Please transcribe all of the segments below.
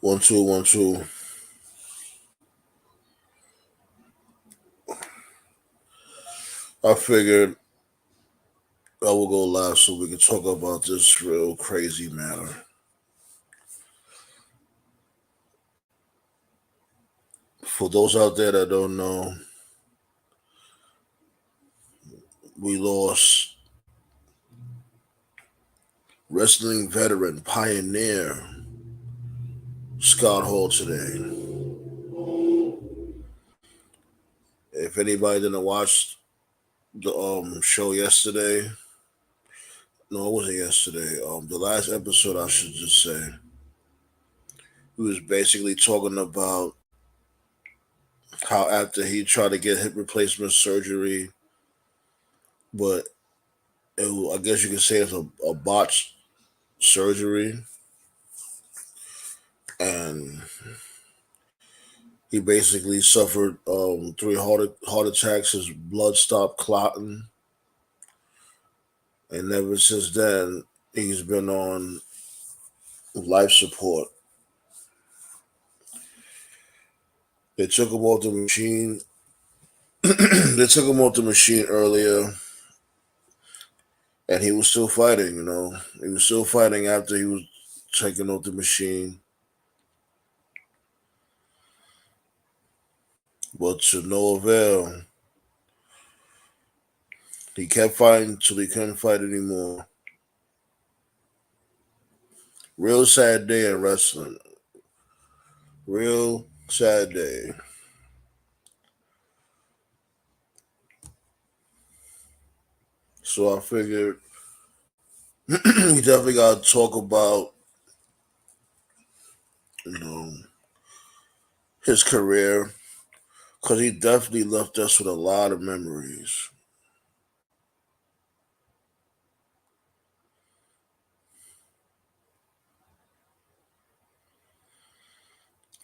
One, two, one, two. I figured I will go live so we can talk about this real crazy matter. For those out there that don't know, we lost wrestling veteran pioneer Scott Hall today. If anybody didn't watch the show yesterday, no, it wasn't yesterday. The last episode, I should just say, he was basically talking about how after he tried to get hip replacement surgery, but I guess you could say it's a botched surgery, and he basically suffered three heart attacks. His blood stopped clotting, and ever since then, he's been on life support. They took him off the machine. They took him off the machine earlier, and he was still fighting. He was still fighting after he was taken off the machine, but to no avail. He kept fighting till he couldn't fight anymore. Real sad day in wrestling. Real sad day. So I figured we definitely got to talk about, you know, his career, because he definitely left us with a lot of memories.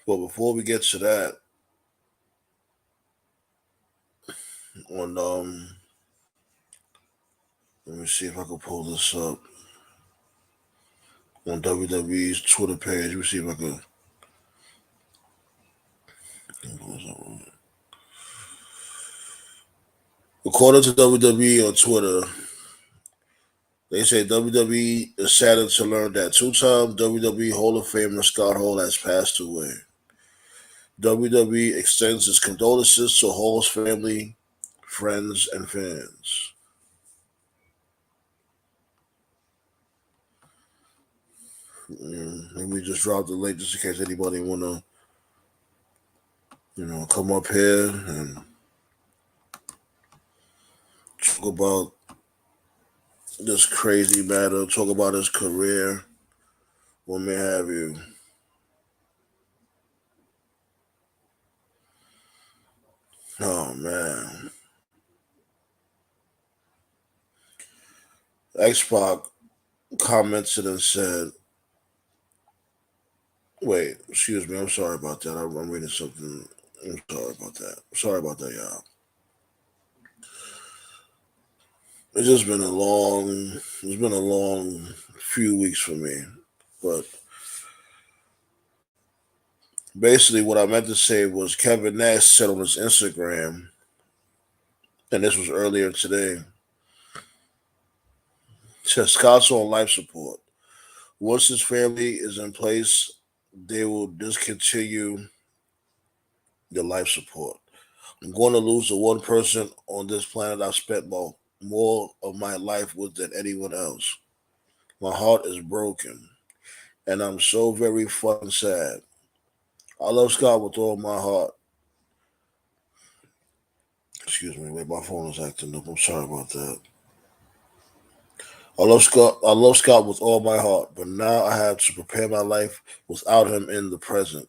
But before we get to that, on let me see if I can pull this up on WWE's Twitter page. Let me see if I can. According to WWE on Twitter, they say WWE is saddened to learn that two-time WWE Hall of Famer Scott Hall has passed away. WWE extends its condolences to Hall's family, friends, and fans. Let me just drop the link just in case anybody wanna, come up here and talk about this crazy matter, talk about his career, what may have you. Oh man. X-Pac commented and said, wait, excuse me, I'm sorry about that. I'm reading something. I'm sorry about that. Sorry about that, y'all. It's been a long few weeks for me. But basically what I meant to say was Kevin Nash said on his Instagram, and this was earlier today, says Scott's on life support. Once his family is in place, they will discontinue the life support. I'm going to lose the one person on this planet I've spent more of my life with than anyone else. My heart is broken, and I'm so very fucking sad. I love Scott with all my heart. Excuse me, wait, my phone is acting up. I'm sorry about that. I love Scott. I love Scott with all my heart, but now I have to prepare my life without him in the present.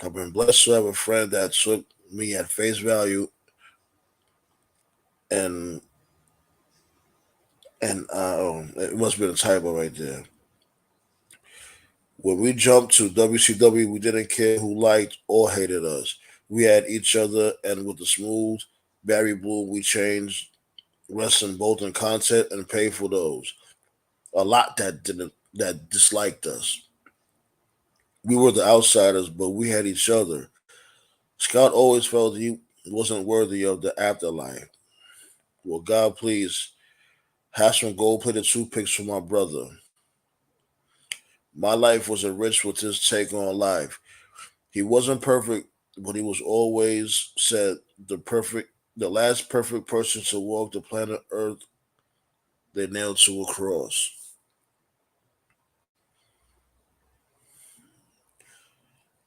I've been blessed to have a friend that took me at face value, and it must have been a typo right there. When we jumped to WCW, we didn't care who liked or hated us. We had each other, and with the smooth Barry Blue, we changed wrestling both in content and paid for those. a lot that disliked us. We were the outsiders, but we had each other. Scott always felt he wasn't worthy of the afterlife. Well, God, please have some gold-plated toothpicks for my brother. My life was enriched with his take on life. He wasn't perfect, but he was always said the last perfect person to walk the planet Earth. They nailed to a cross.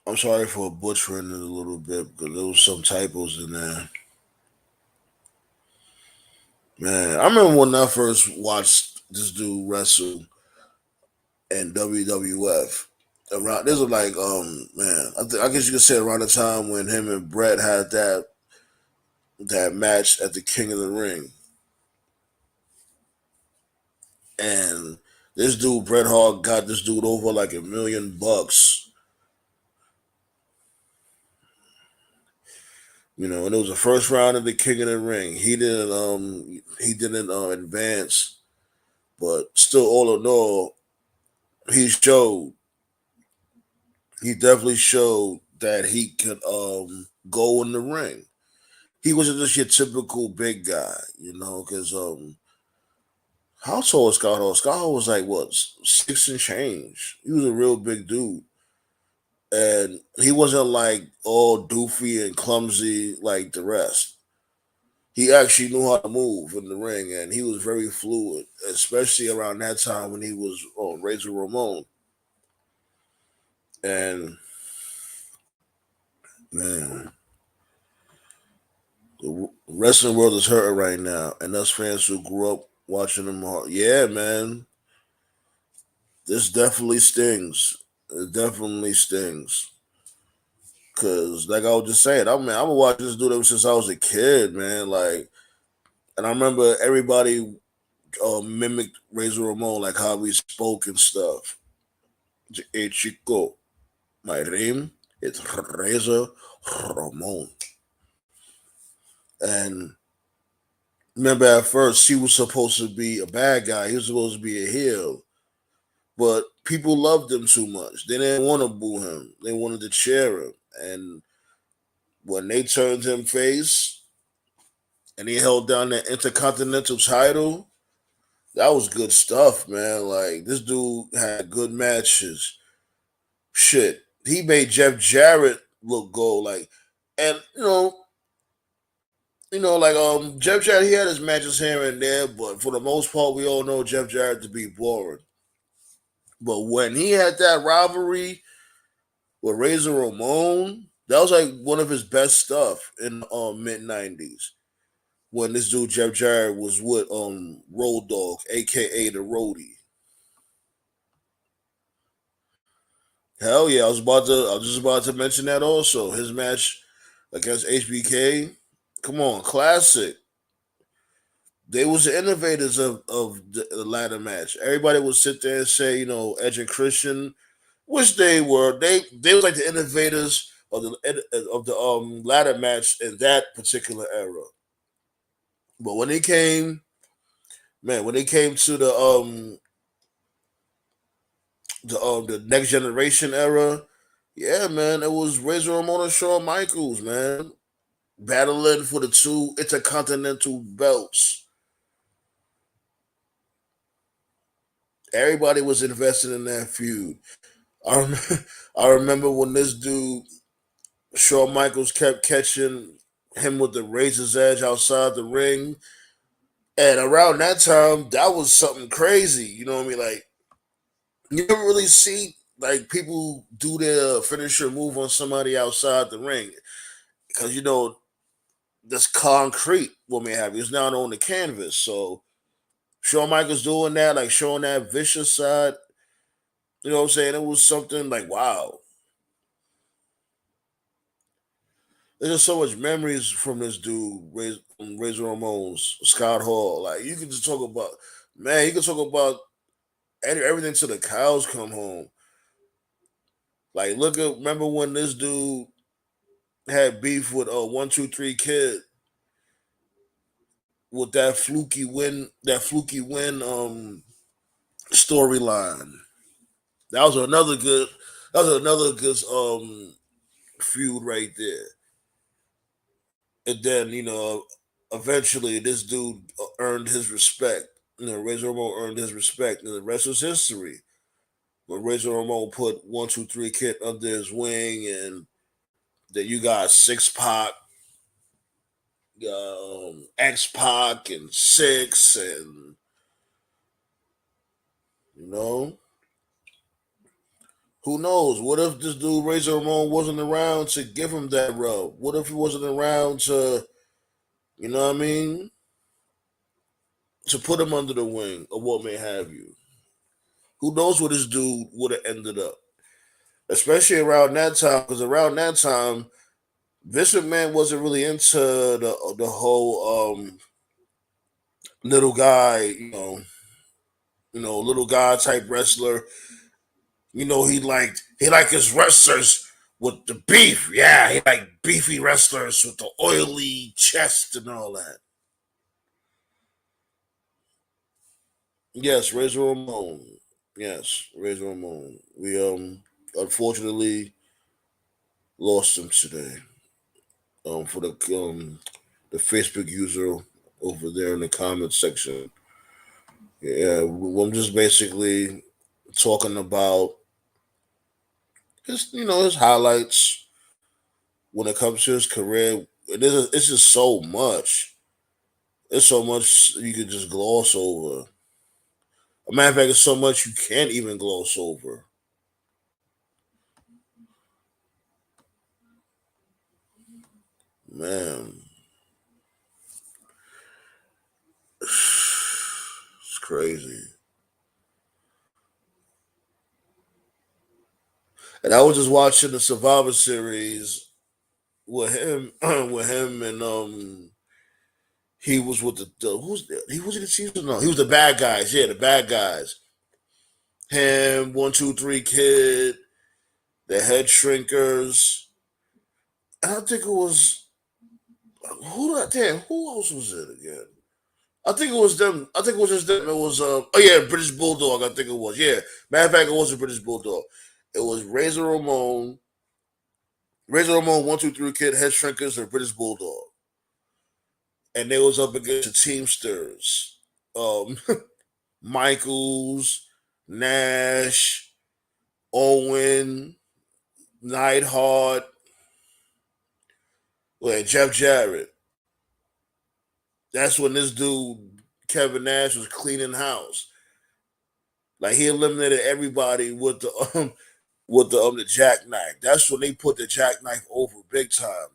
I'm sorry for butchering it a little bit because there was some typos in there. Man, I remember when I first watched this dude wrestle in WWF. Around this was like man, I guess you could say around the time when him and Brett had that match at the King of the Ring, and this dude Bret Hart got this dude over like $1 million. And it was the first round of the King of the Ring. He didn't advance, but still, all in all, he showed he definitely showed that he could go in the ring. He wasn't just your typical big guy, because how tall was Scott Hall? Scott Hall was like what, 6 and change. He was a real big dude, and he wasn't like all doofy and clumsy like the rest. He actually knew how to move in the ring, and he was very fluid, especially around that time when he was on Razor Ramon. And man, the wrestling world is hurting right now, and us fans who grew up watching them all, yeah, man, this definitely stings. It definitely stings. Cause like I was just saying, I'm watching this dude ever since I was a kid, man. Like, and I remember everybody mimicked Razor Ramon, like how we spoke and stuff. Hey Chico, my name is Razor Ramon. And remember at first he was supposed to be a bad guy. He was supposed to be a heel. But people loved him too much. They didn't want to boo him. They wanted to cheer him. And when they turned him face and he held down the Intercontinental title, that was good stuff, man. Like this dude had good matches. Shit. He made Jeff Jarrett look gold. Like, and like Jeff Jarrett, he had his matches here and there, but for the most part, we all know Jeff Jarrett to be boring. But when he had that rivalry with Razor Ramon, that was like one of his best stuff in mid-90s. When this dude Jeff Jarrett was with Road Dogg, aka the Roadie. Hell yeah, I was just about to mention that also. His match against HBK. Come on, classic. They was the innovators of the ladder match. Everybody would sit there and say, Edge and Christian, which they were. They was like the innovators of the ladder match in that particular era. But when it came to the next generation era, yeah, man, it was Razor Ramon and Shawn Michaels, man, battling for the two intercontinental belts. Everybody was invested in that feud. I remember, I remember when this dude Shawn Michaels kept catching him with the razor's edge outside the ring, and around that time, that was something crazy. You know what I mean? Like you never really see like people do their finisher move on somebody outside the ring because that's concrete. What may have you is not on the canvas. So Shawn Michaels doing that, like showing that vicious side. You know what I'm saying? It was something like wow. There's just so much memories from this dude, from Razor Ramon's, Scott Hall. Like you can just talk about, man. You can talk about everything till the cows come home. Like remember when this dude had beef with 1 2 3 Kid with that fluky win storyline. That was another good. That was another good feud right there. And then eventually this dude earned his respect. Razor Ramon earned his respect, and the rest was history. When Razor Ramon put 1, 2, 3 Kid under his wing, and then you got Six Pac, X Pac, and Six, and you know who knows? What if this dude Razor Ramon wasn't around to give him that rub? What if he wasn't around to, you know what I mean, to put him under the wing or what may have you? Who knows where this dude would have ended up? Especially around that time, because around that time, Vince McMahon wasn't really into the whole little guy, little guy type wrestler. He liked his wrestlers with the beef. Yeah, he liked beefy wrestlers with the oily chest and all that. Yes, Razor Ramon. Yes, Razor Ramon. We unfortunately lost him today. For the Facebook user over there in the comment section. Yeah, I'm just basically talking about his highlights when it comes to his career. It's just so much. There's so much you could just gloss over. A matter of fact, it's so much you can't even gloss over. Man, it's crazy. And I was just watching the Survivor Series with him, with him, and he was with he was in the season. No, he was the bad guys. Yeah, the bad guys. Him, 1, 2, 3 Kid, the Head Shrinkers. And I think it was who else was it again? I think it was them. I think it was just them. It was oh yeah, British Bulldog. I think it was. Yeah, matter of fact, it was a British Bulldog. It was Razor Ramon, 1, 2, 3 Kid, Head Shrinkers, or British Bulldog, and they was up against the Teamsters, um, Michaels, Nash, Owen, Neidhart, Jeff Jarrett. That's when this dude Kevin Nash was cleaning house. Like he eliminated everybody with the jackknife. That's when they put the jackknife over big time.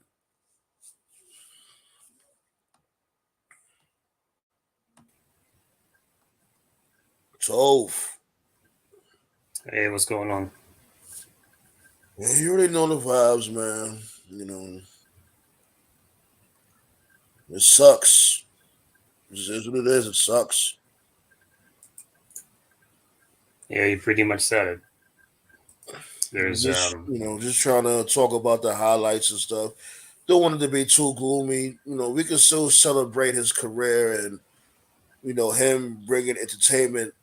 12. Hey, what's going on? Yeah, you already know the vibes, man. It sucks. It is what it is. It sucks. Yeah, you pretty much said it. There's Just trying to talk about the highlights and stuff. Don't want it to be too gloomy. We can still celebrate his career and him bringing entertainment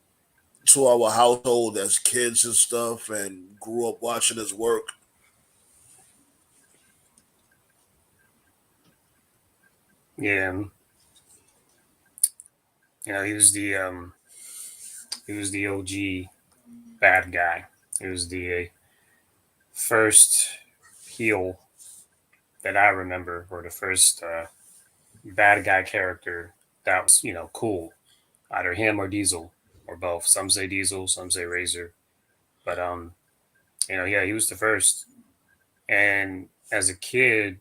to our household as kids and stuff, and grew up watching his work. yeah, he was the OG bad guy. He was the first heel that I remember, or the first bad guy character that was cool. Either him or Diesel or both. Some say Diesel, some say Razor, but yeah, he was the first. And as a kid,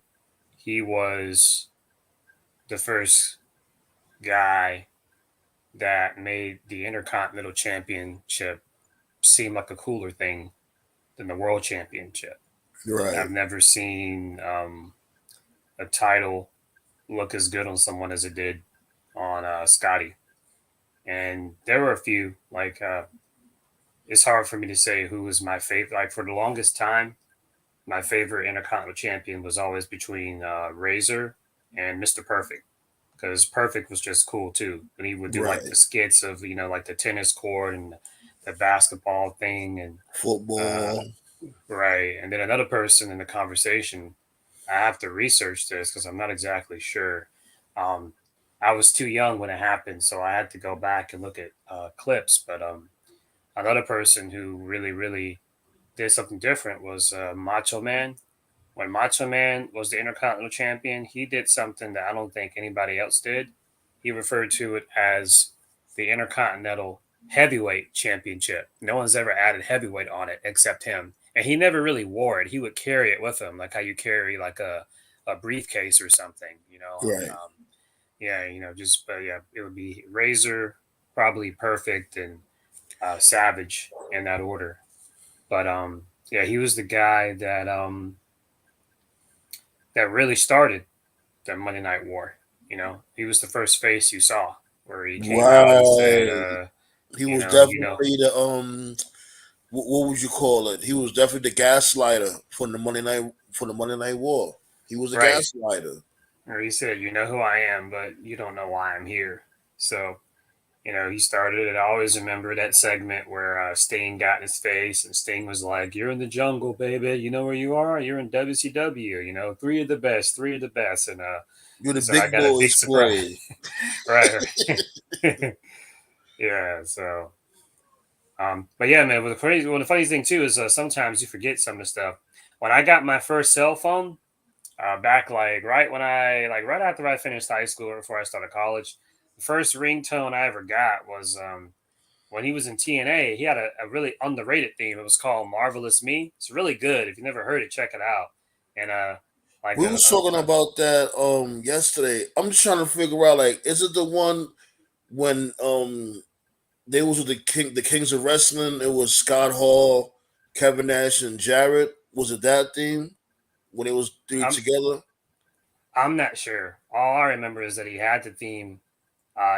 he was the first guy that made the Intercontinental Championship seem like a cooler thing than the World Championship. Right. I've never seen a title look as good on someone as it did on Scotty. And there were a few, like, it's hard for me to say who was my favorite. Like, for the longest time, my favorite Intercontinental Champion was always between Razor and Mr. Perfect. Because Perfect was just cool too. When he would do like Right. the skits of, like the tennis court and the basketball thing, and uh, Football. right. And then another person in the conversation, I have to research this because I'm not exactly sure. Um, I was too young when it happened, so I had to go back and look at clips. But another person who really did something different was Macho Man. When Macho Man was the Intercontinental Champion, he did something that I don't think anybody else did. He referred to it as the Intercontinental Heavyweight Championship. No one's ever added heavyweight on it except him. And he never really wore it. He would carry it with him, like how you carry like a briefcase or something, you know. Right. Yeah, just, but yeah, it would be Razor, probably Perfect, and Savage in that order. But yeah, he was the guy that really started the Monday Night War. He was the first face you saw where he came out and said, Right. He was definitely the what would you call it? He was definitely the gaslighter for the Monday Night War. He was a right, gaslighter. or he said, you know who I am, but you don't know why I'm here. So, he started it. I always remember that segment where Sting got in his face and Sting was like, "You're in the jungle, baby. You know where you are? You're in WCW. Three of the best, three of the best." And You're he the said, "I big got a big boys surprise." play. Right, right. Yeah. So, but yeah, man. The funny thing too is sometimes you forget some of the stuff. When I got my first cell phone, back like right after I finished high school or before I started college, the first ringtone I ever got was when he was in TNA. He had a really underrated theme. It was called "Marvelous Me." It's really good. If you never heard it, check it out. And like We was talking about that yesterday. I'm just trying to figure out, like, is it the one when they was with the Kings of Wrestling? It was Scott Hall, Kevin Nash, and Jarrett. Was it that theme when it was three I'm together? I'm not sure. All I remember is that he had the theme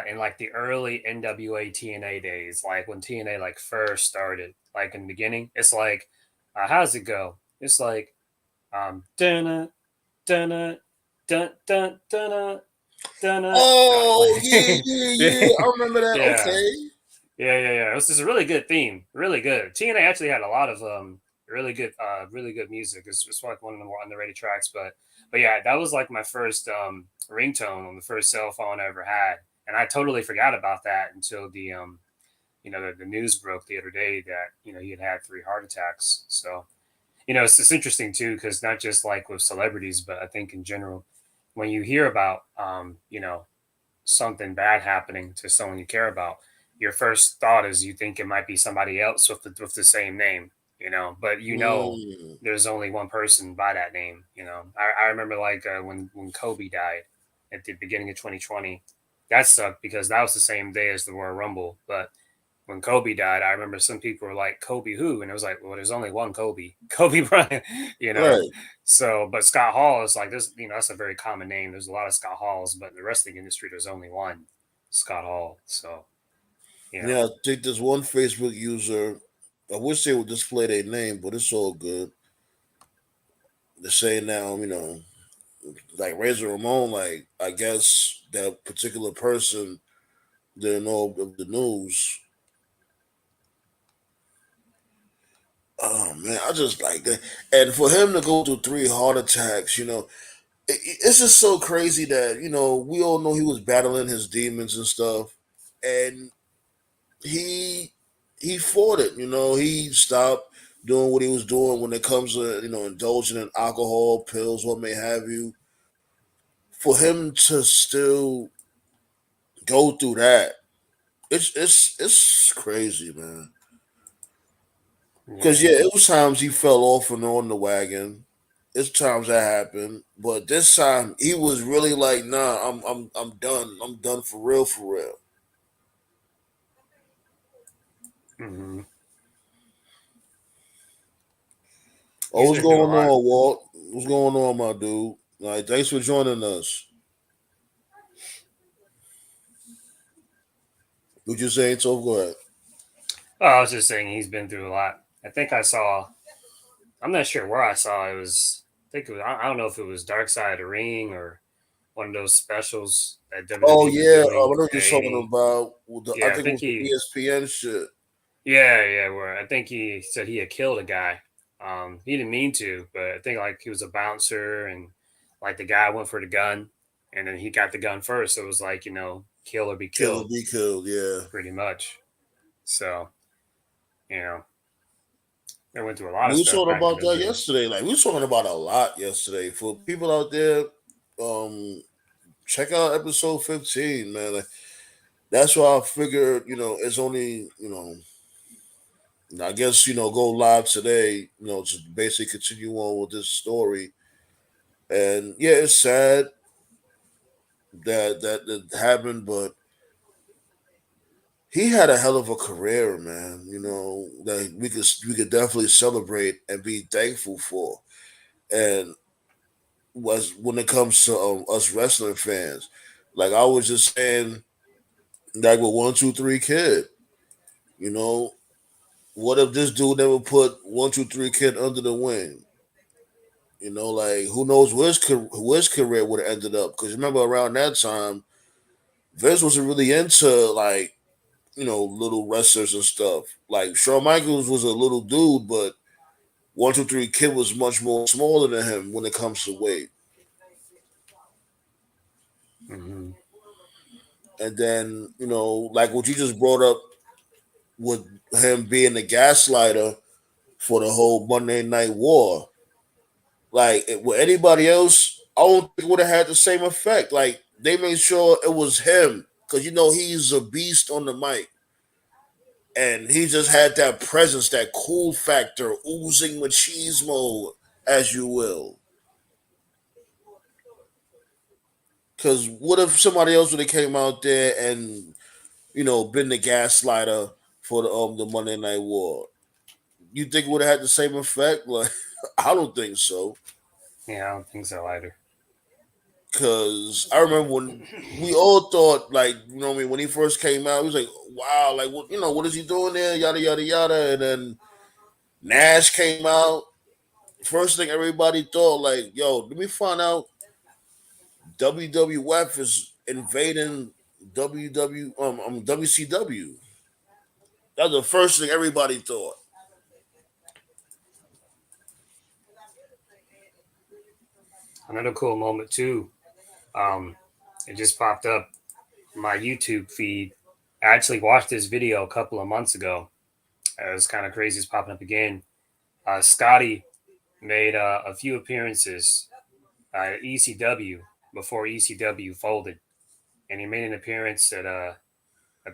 in like the early NWA TNA days, like when TNA like first started, like in the beginning. It's like, how's it go? It's like, dun dun dun dun dun dun. Oh Like, yeah, yeah, yeah, yeah. I remember that. yeah, Okay. yeah. It was just a really good theme, really good. TNA actually had a lot of really good music. It's like one of the more underrated tracks, but yeah, that was like my first ringtone on the first cell phone I ever had, and I totally forgot about that until the news broke the other day that he had three heart attacks. So it's interesting too because not just like with celebrities, but I think in general, when you hear about something bad happening to someone you care about, your first thought is you think it might be somebody else with the same name, but Mm. there's only one person by that name. I remember like when Kobe died at the beginning of 2020, that sucked because that was the same day as the Royal Rumble. But when Kobe died, I remember some people were like, "Kobe who?" And it was like, "Well, there's only one Kobe, Kobe Bryant," you know. Right. So, but Scott Hall is like this. That's a very common name. There's a lot of Scott Halls, but in the wrestling industry, there's only one Scott Hall. So, you know, Yeah, I think there's one Facebook user. I wish they would display their name, but it's all good. They're saying now, like Razor Ramon, like I guess that particular person didn't know of the news. Oh man, I just like that. And for him to go through three heart attacks, it's just so crazy that we all know he was battling his demons and stuff, and he he fought it. He stopped doing what he was doing when it comes to indulging in alcohol, pills, what may have you. For him to still go through that, it's crazy, man. Because yeah. yeah, it was times he fell off and on the wagon. It's times that happened, but this time he was really like, "Nah, I'm done. I'm done for real, for real." Hmm. Oh, He's what's been through a going lot. on, Walt? What's going on, my dude? Like, thanks for joining us. What you saying, so go ahead. Oh, I was just saying he's been through a lot. I think I saw. I'm not sure where I saw it. Was I think it was. I don't know if it was Dark Side of the Ring or one of those specials that Oh WWE was yeah, I doing know what at you're talking 80. about. I Yeah, I think it think was the he ESPN shit. Yeah. Where I think he said he had killed a guy. He didn't mean to, but I think like he was a bouncer, and like the guy went for the gun, and then he got the gun first. So it was like kill or be Kill or killed, be killed. Yeah. pretty much. So you know they went through a lot We of were stuff talking back in about those that days. yesterday. Like we were talking about a lot yesterday. For people out there, um, check out episode 15, man. Like, that's why I figured, it's only, I guess, go live today, to basically continue on with this story. And yeah, it's sad that happened, but he had a hell of a career, man. That we could definitely celebrate and be thankful for. And was when it comes to us wrestling fans, like I was just saying, like with 1, 2, 3 Kid, you know, what if this dude never put 1, 2, 3 Kid under the wing? Like who knows where his career would have ended up? Because remember around that time, Vince wasn't really into like little wrestlers and stuff. Like Shawn Michaels was a little dude, but 1, 2, 3 Kid was much more smaller than him when it comes to weight. Hmm. And then like what you just brought up with him being the gaslighter for the whole Monday Night War. Like with anybody else, I don't think it would have had the same effect. Like they made sure it was him because he's a beast on the mic, and he just had that presence, that cool factor, oozing machismo, as you will. Because what if somebody else would have came out there and been the gaslighter for the Monday Night War? You think it would have had the same effect? Like, I don't think so. Yeah, I don't think so either. Cause I remember when we all thought, like, what I mean, when he first came out, he was like, wow, like, what is he doing there? Yada yada yada. And then Nash came out. First thing everybody thought, like, yo, let me find out WWF is invading WCW. That was the first thing everybody thought. Another cool moment too. Um, it just popped up my YouTube feed. I actually watched this video a couple of months ago. It was kind of crazy. It's popping up again. Scotty made a few appearances at ECW before ECW folded, and he made an appearance at I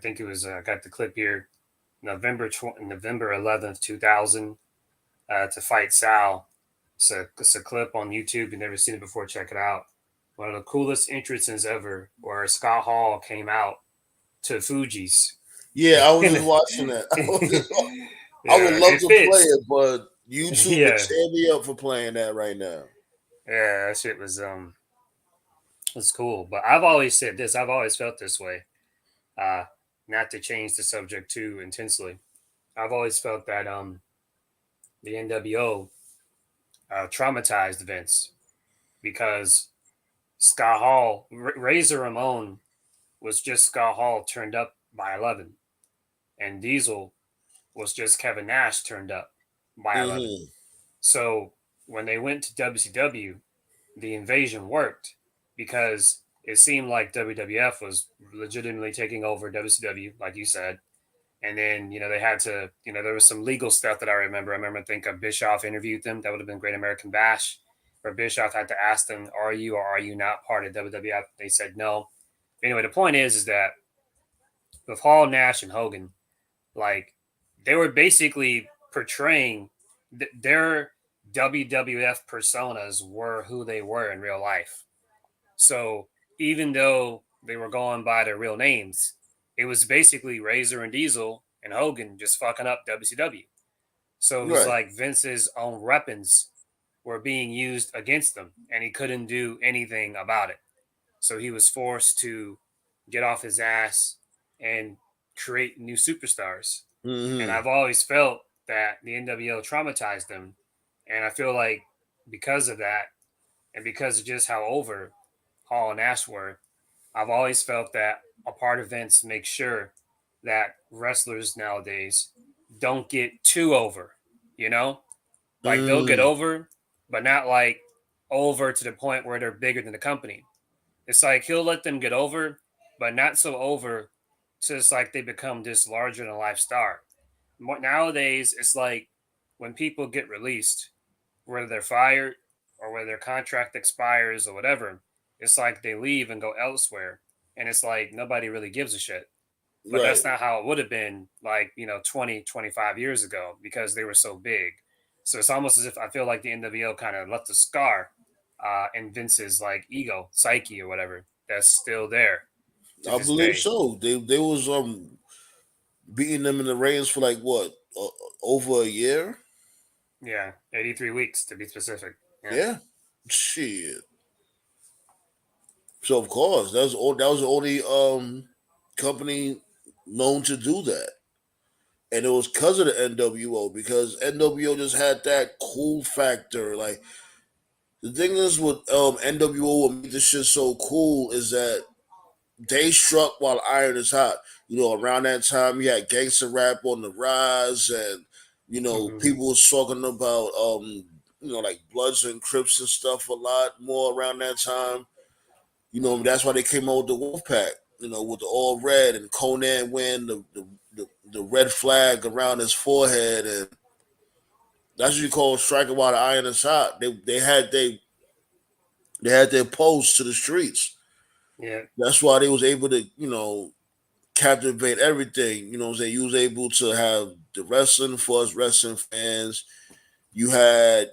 think it was I got the clip here, November 11th, 2000, to fight Sal. It's a clip on YouTube. You've never seen it before. Check it out. One of the coolest entrances ever, where Scott Hall came out to Fuji's. Yeah, I was And just watching that. I would yeah, love it to play fits. it, but YouTube would Yeah, tear me up for playing that right now. yeah, that shit was cool. But I've always said this. I've always felt this way. Uh, Not to change the subject too intensely. I've always felt that the NWO traumatized Vince because Scott Hall, Razor Ramon was just Scott Hall turned up by 11, and Diesel was just Kevin Nash turned up by 11. Hmm. So when they went to WCW, the invasion worked because it seemed like WWF was legitimately taking over WCW, like you said. And then, they had to, there was some legal stuff that I remember. I think Bischoff interviewed them. That would have been Great American Bash, where Bischoff had to ask them, are you or are you not part of WWF? They said no. Anyway, the point is that with Hall, Nash, and Hogan, like, they were basically portraying their WWF personas were who they were in real life. So even though they were going by their real names, it was basically Razor and Diesel and Hogan just fucking up WCW. So it was Right. like Vince's own weapons were being used against them, and he couldn't do anything about it. So he was forced to get off his ass and create new superstars. And Hmm. I've always felt that the NWO traumatized them. And I feel like because of that, and because of just how over Hall and Nash were, I've always felt that a part of Vince makes sure that wrestlers nowadays don't get too over, you know? Like they'll get Mm, over, but not like over to the point where they're bigger than the company. It's like he'll let them get over, but not so over so it's like they become this larger than life star. Nowadays, it's like when people get released, whether they're fired or whether their contract expires or whatever, it's like they leave and go elsewhere. And it's like nobody really gives a shit. But right. that's not how it would have been like, 20, 25 years ago because they were so big. So it's almost as if I feel like the NWO kind of left a scar in Vince's like ego, psyche or whatever that's still there to I this believe day. so. They was beating them in the ratings for like what, over a year. Yeah, 83 weeks to be specific. Yeah. Yeah, shit. So of course that was the only company known to do that, and it was because of the NWO, because NWO just had that cool factor. Like the thing is with NWO, what made this shit so cool is that they struck while iron is hot. Around that time, you had gangster rap on the rise, and Hmm. people was talking about like Bloods and Crips and stuff a lot more around that time. That's why they came out with the Wolfpack. With the all red and Conan wearing the red flag around his forehead, and that's what you call striking while the iron is hot. They had their posts to the streets. Yeah. That's why they was able to captivate everything. You know what I'm saying? You was able to have the wrestling for us wrestling fans. You had,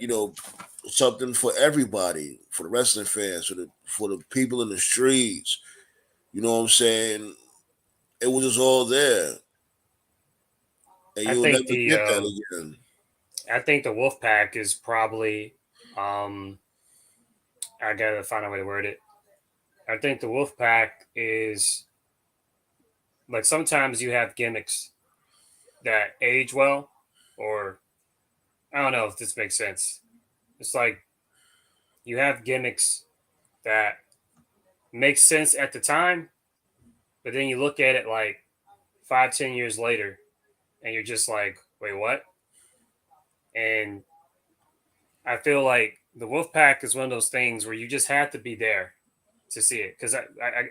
something for everybody, for the wrestling fans, for the people in the streets. You know what I'm saying? It was just all there. And I you'll never think the get that um, again. I think the Wolfpack is probably um, I gotta find a way to word it. I think the Wolfpack is like sometimes you have gimmicks that age well, or I don't know if this makes sense. It's like you have gimmicks that make sense at the time, but then you look at it like 5, 10 years later, and you're just like, wait, what? And I feel like the Wolfpack is one of those things where you just have to be there to see it because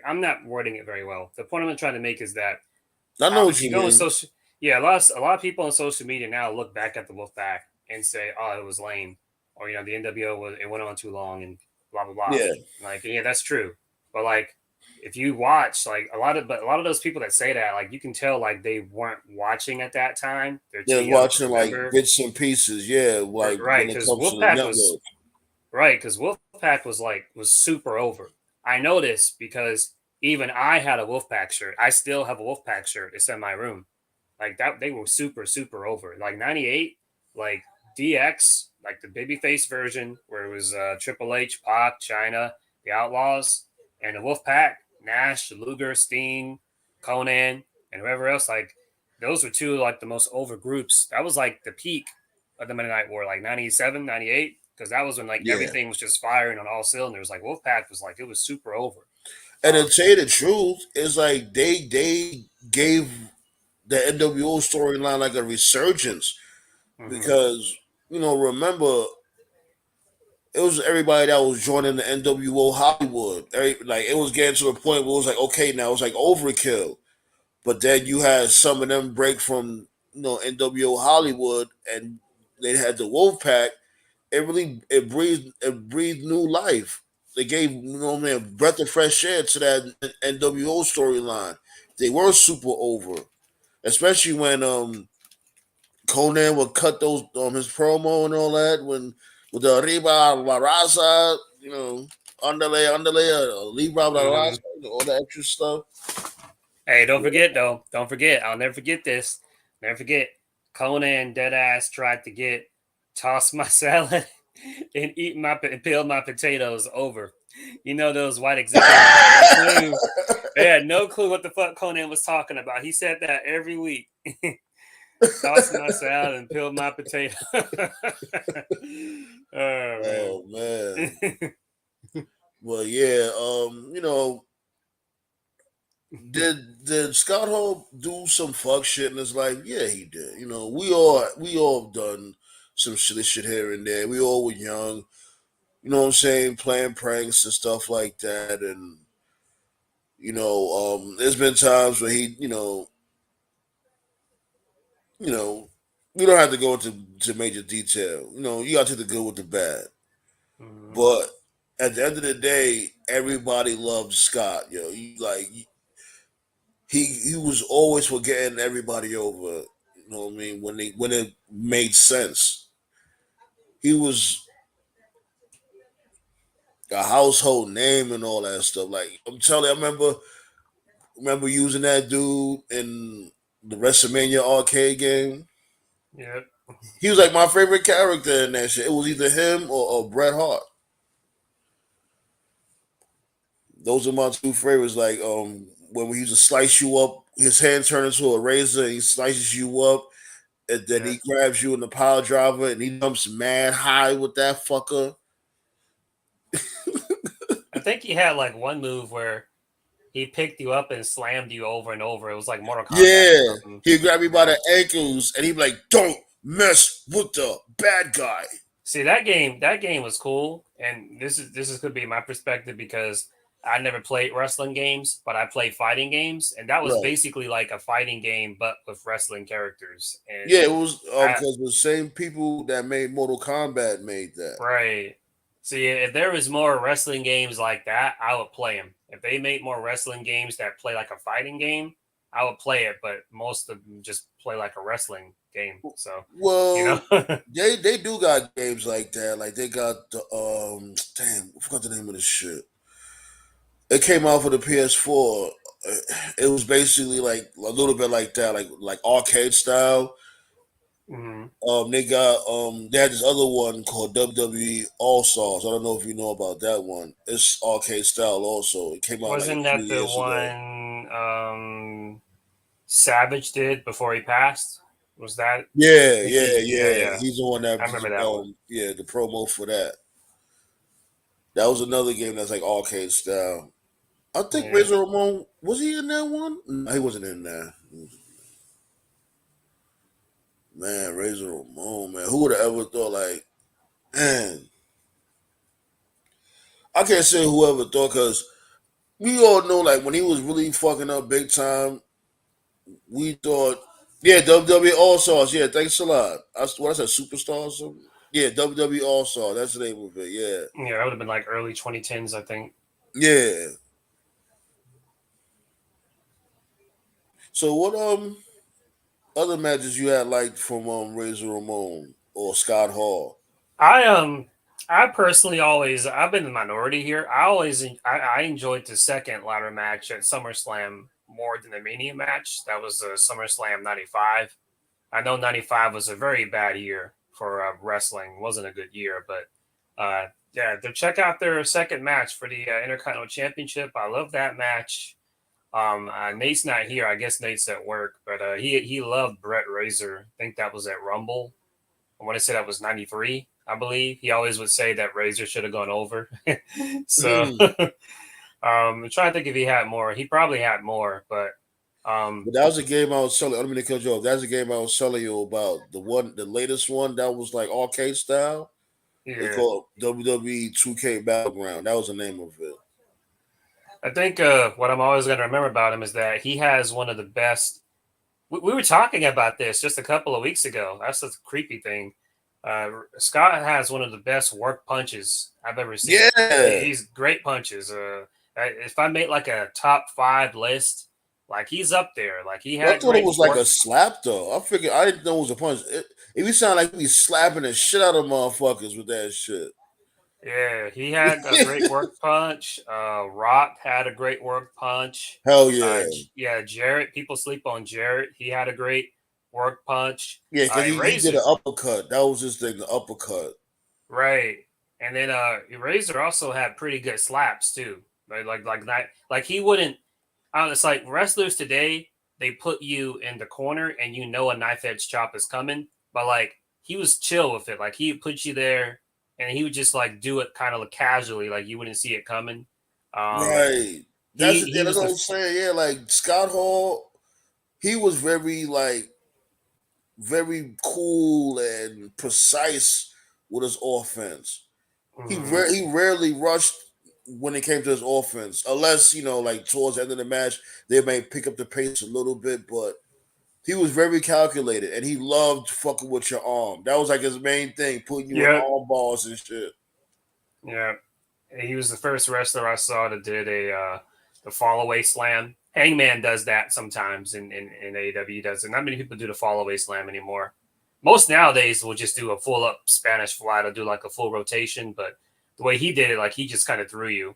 I'm not wording it very well. The point I'm trying to make is that I know what if you you go on mean. social, yeah, a lot of people on social media now look back at the Wolfpack and say, "Oh, it was lame," or the NWO it went on too long and blah blah blah. Yeah. Like, yeah, that's true, but like if you watch like a lot of those people that say that, like you can tell like they weren't watching at that time. They're Yeah, too young to watching like remember, bits and pieces. Yeah, like right? when it Because comes to the Wolfpack was network. right because Wolfpack was super over. I know this because even I had a Wolfpack shirt. I still have a Wolfpack shirt. It's in my room. Like that, they were super, super over. Like '98, like DX, like the babyface version, where it was Triple H, Pac, China, the Outlaws, and the Wolfpack, Nash, Luger, Steen, Conan, and whoever else. Like those were two like the most over groups. That was like the peak of the Monday Night War, like '97, '98, because that was when like Yeah. everything was just firing on all cylinders. Like Wolfpack was like it was super over. And to tell you the truth, it's like they gave the NWO storyline like a resurgence, Mm-hmm. because remember, it was everybody that was joining the NWO Hollywood. Like it was getting to the point where it was like, okay, now it's like overkill. But then you had some of them break from NWO Hollywood, and they had the Wolfpack. It breathed new life. They gave man a breath of fresh air to that NWO storyline. They were super over, especially when Conan would cut those his promo and all that when with the Arriba La Raza, underlay, Libra La Mm-hmm. Raza, all that extra stuff. Hey, don't forget though. Don't forget. I'll never forget this. Never forget. Conan deadass tried to get toss my salad and eat my and peel my potatoes over. You know those white executives had no clue. They had no clue what the fuck Conan was talking about. He said that every week. Toss my salad and peel my potato. Oh man. Oh man. Well, yeah, did Scott Hall do some fuck shit in his life? Yeah, he did. You know, we all done some shit here and there. We all were young. You know what I'm saying? Playing pranks and stuff like that. And there's been times where he, you know, we don't have to go into major detail. You know, you got to take the good with the bad. Mhm. But at the end of the day, everybody loved Scott. He was always for getting everybody over. You know what I mean? When it made sense, he was a household name and all that stuff. Like I'm telling you, I remember using that dude in the WrestleMania arcade game. Yep. He was like my favorite character in that shit. It was either him or Bret Hart. Those are my two favorites. Like when he used to slice you up, his hand turns into a razor and he slices you up, and then Yeah. he grabs you in the power driver and he jumps mad high with that fucker. I think he had like one move where he picked you up and slammed you over and over. It was like Mortal Kombat or Yeah, something. he'd grab me by Yeah. the ankles and he'd be like, "Don't mess with the bad guy." See that game was cool, and this is could be my perspective because I never played wrestling games, but I played fighting games, and that was Right. basically like a fighting game but with wrestling characters. And Yeah, it was I because the same people that made Mortal Kombat made that. right. See, if there was more wrestling games like that, I would play them. If they made more wrestling games that play like a fighting game, I would play it. But most of them just play like a wrestling game. So, you know, Well, they do got games like that. Like they got the damn, I forgot the name of the shit. It came out for the PS4. It was basically like a little bit like that, like arcade style. Mhm. They had this other one called WWE All Stars. I don't know if you know about that one. It's arcade style also. It came out like a Wasn't few that the years ago. one Savage did before he passed? Was that? Yeah, I think yeah, yeah, yeah. yeah. He's the one that I remember that one. yeah, the promo for that. That was another game that's like arcade style. I think Yeah. Razor Ramon was he in that one? No, he wasn't in there. Man, Razor Ramon, man, who would have ever thought? Like, man, I can't say whoever thought because we all know like when he was really fucking up big time, we thought, yeah, WWE All Stars. Yeah, thanks a lot. What I said, Superstar or something. Yeah, WWE All Star. That's the name of it. Yeah, Yeah, that would have been like early 2010s, I think. yeah. So what other matches you had like from Razor Ramon or Scott Hall? I I personally always I've been the minority here. I enjoyed the second ladder match at SummerSlam more than the Mania match. That was SummerSlam '95. I know '95 was a very bad year for wrestling. It wasn't a good year, but yeah, to check out their second match for the Intercontinental Championship. I love that match. Nate's not here. I guess Nate's at work, but he loved Brett Razor. I think that was at Rumble. I want to say that was '93, I believe. He always would say that Razor should have gone over. So Mhm. I'm trying to think if he had more. He probably had more, but um, But that was a game I was telling. I don't mean to cut you off. That's a game I was telling you about. The latest one that was like arcade style. It yeah, called WWE 2K Battleground. That was the name of it. I think what I'm always going to remember about him is that he has one of the best. We were talking about this just a couple of weeks ago. That's the creepy thing. Uh, Scott has one of the best work punches I've ever seen. Yeah, He's great punches. If I made like a top five list, like he's up there. Like he I had thought it great was like work. a slap though. I figured I didn't know it was a punch. It be sound like he be slapping the shit out of motherfuckers with that shit. Yeah, he had a great work punch. Rock had a great work punch. Hell yeah, Yeah, Jarrett. People sleep on Jarrett. He had a great work punch. yeah, because he did Razor, an uppercut. That was his thing, the uppercut. right? And then Razor also had pretty good slaps too. Like that. Like he wouldn't. It's like wrestlers today. They put you in the corner and you know a knife edge chop is coming, but like he was chill with it. Like he would put you there and he would just like do it kind of casually, like you wouldn't see it coming. Um, Right. That's He the thing. he That's was what the I'm saying. Yeah, like Scott Hall, he was very like very cool and precise with his offense. mhm. He rarely rushed when it came to his offense, unless like towards the end of the match, they may pick up the pace a little bit. But he was very calculated, and he loved fucking with your arm. That was like his main thing, putting you in Yep. arm bars and shit. Yeah. He was the first wrestler I saw that did a the fall away slam. Hangman does that sometimes in AEW does it. Not many people do the fall away slam anymore. Most nowadays will just do a full up Spanish fly to do like a full rotation, but the way he did it, like he just kind of threw you.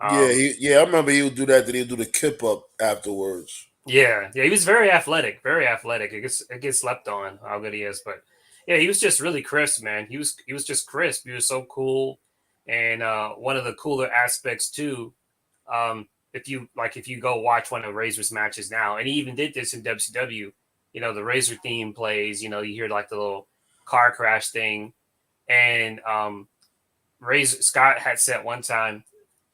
Yeah, Um, I remember he would do that. Then he'd do the kip up afterwards. yeah, he was very athletic, very athletic. It gets slept on how good he is, but yeah, he was just really crisp, man. He was just crisp. He was so cool, and one of the cooler aspects too. Um, if you go watch one of Razor's matches now, and he even did this in WCW. The Razor theme plays. You hear like the little car crash thing, and Razor Scott had said one time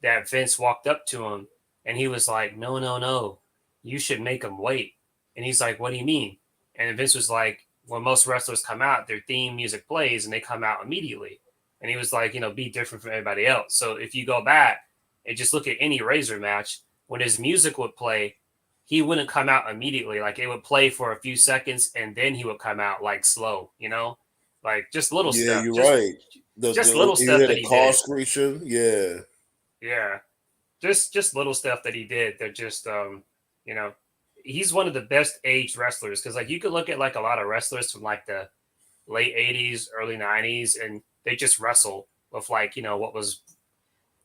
that Vince walked up to him and he was like, "No, no, no, you should make him wait." And he's like, "What do you mean?" And Vince was like, "When most wrestlers come out, their theme music plays and they come out immediately." And he was like, "Be different from everybody else." So if you go back and just look at any Razor match, when his music would play, he wouldn't come out immediately. Like it would play for a few seconds and then he would come out like slow, like just little Yeah, stuff, you're just right. just The little you stuff hear that the he car did. screeching. Yeah, Yeah, just little stuff that he did that just you know he's one of the best aged wrestlers because like you could look at like a lot of wrestlers from like the late 80s early 90s and they just wrestle with like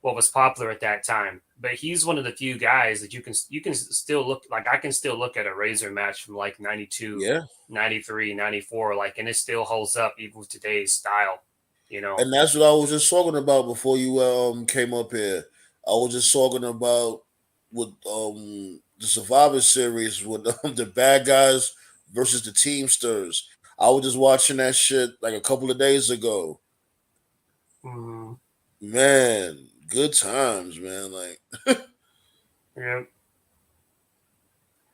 what was popular at that time, but he's one of the few guys that you can still look like I can still look at a Razor match from like 92, yeah. 93, 94, like and it still holds up even with today's style you know And that's what I was just talking about before you came up here. I was just talking about with the Survivor Series with the bad guys versus the Teamsters. I was just watching that shit like a couple of days ago. mm, Man, good times, man. Like, yeah.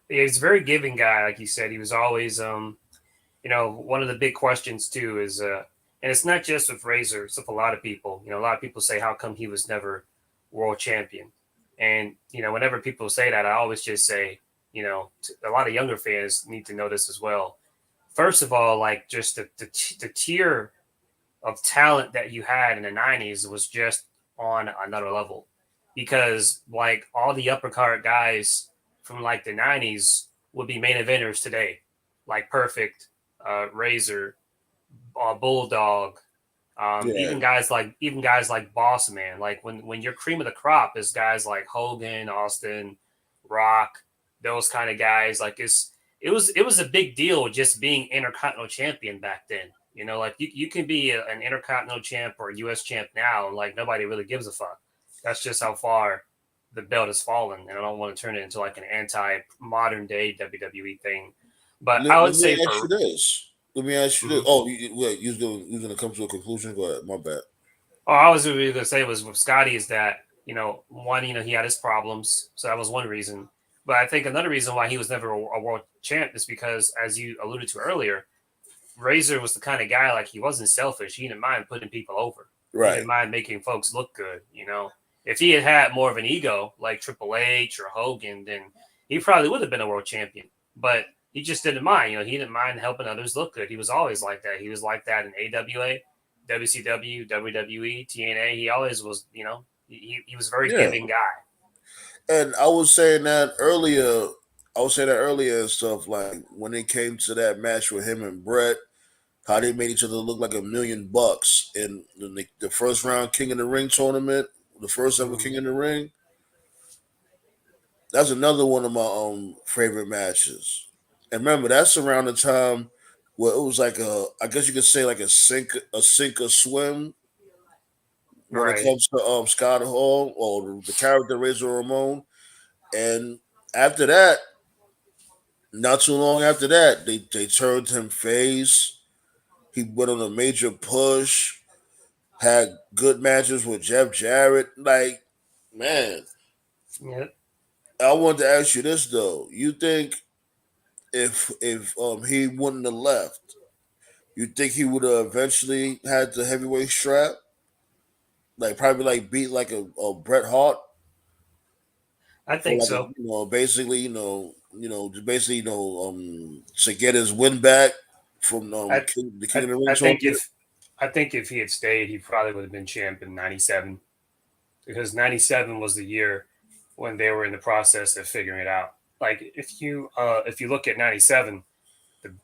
Yeah, he's a very giving guy, like you said. He was always, one of the big questions too is, and it's not just with Razor, it's with a lot of people. A lot of people say, how come he was never world champion? And whenever people say that, I always just say, a lot of younger fans need to know this as well. First of all, like just the tier of talent that you had in the 90s was just on another level because like all the upper card guys from like the 90s would be main eventers today, like Perfect, Razor, Bulldog, yeah, even guys like Boss Man. Like when your cream of the crop is guys like Hogan, Austin, Rock, those kind of guys. Like it was a big deal just being Intercontinental Champion back then. Like you can be an Intercontinental Champ or a U.S. Champ now, and like nobody really gives a fuck. That's just how far the belt has fallen, and I don't want to turn it into like an anti-modern day WWE thing. But I let would me say ask you for this. Let me ask you this. mhm. Oh, wait, you was gonna come to a conclusion. Go ahead. My bad. Oh, I was really gonna say was with Scotty is that one he had his problems, so that was one reason. But I think another reason why he was never a world champ is because, as you alluded to earlier, Razor was the kind of guy like he wasn't selfish. He didn't mind putting people over. He Right. didn't mind making folks look good. If he had had more of an ego like Triple H or Hogan, then he probably would have been a world champion. But he just didn't mind. He didn't mind helping others look good. He was always like that. He was like that in AWA, WCW, WWE, TNA. He always was. He was a very Yeah. giving guy. And I was saying that earlier. I was saying that earlier and stuff like when it came to that match with him and Brett, how they made each other look like $1 million in the first round King of the Ring tournament, the first ever Mm, King of the Ring. That's another one of my favorite matches. And remember, that's around the time where it was like I guess you could say like a sink or swim when it right. comes to Scott Hall or the character Razor Ramon. And after that, not too long after that, they turned him face. He went on a major push, had good matches with Jeff Jarrett. Like, man, Yeah. I wanted to ask you this though. You think if he wouldn't have left, you think he would have eventually had the heavyweight strap? Like probably like beat like a Bret Hart I for think like a, so. basically just basically to get his win back from I the King I, of the Ring I think tournament. if he had stayed, he probably would have been champ in '97 because '97 was the year when they were in the process of figuring it out. Like if you look at '97,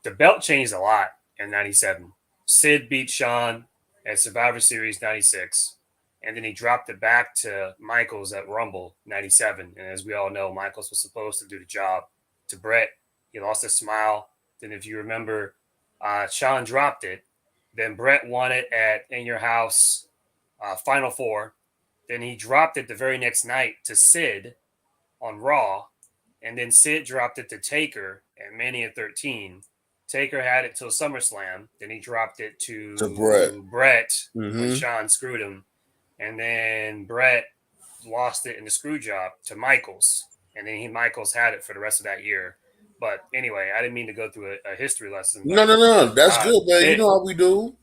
the belt changed a lot in '97. Sid beat Sean at Survivor Series '96, and then he dropped it back to Michaels at Rumble '97. And as we all know, Michaels was supposed to do the job to Brett. He lost a smile. Then, if you remember, Sean dropped it. Then Brett won it at In Your House Final Four. Then he dropped it the very next night to Sid on Raw, and then Sid dropped it to Taker at Mania 13. Taker had it till SummerSlam. Then he dropped it To Bret. to Brett when Mm-hmm. Sean screwed him, and then Brett lost it in the screw job to Michaels, and then Michaels had it for the rest of that year. But anyway, I didn't mean to go through a history lesson, No, but no, no. That's good, man. You they know how we do.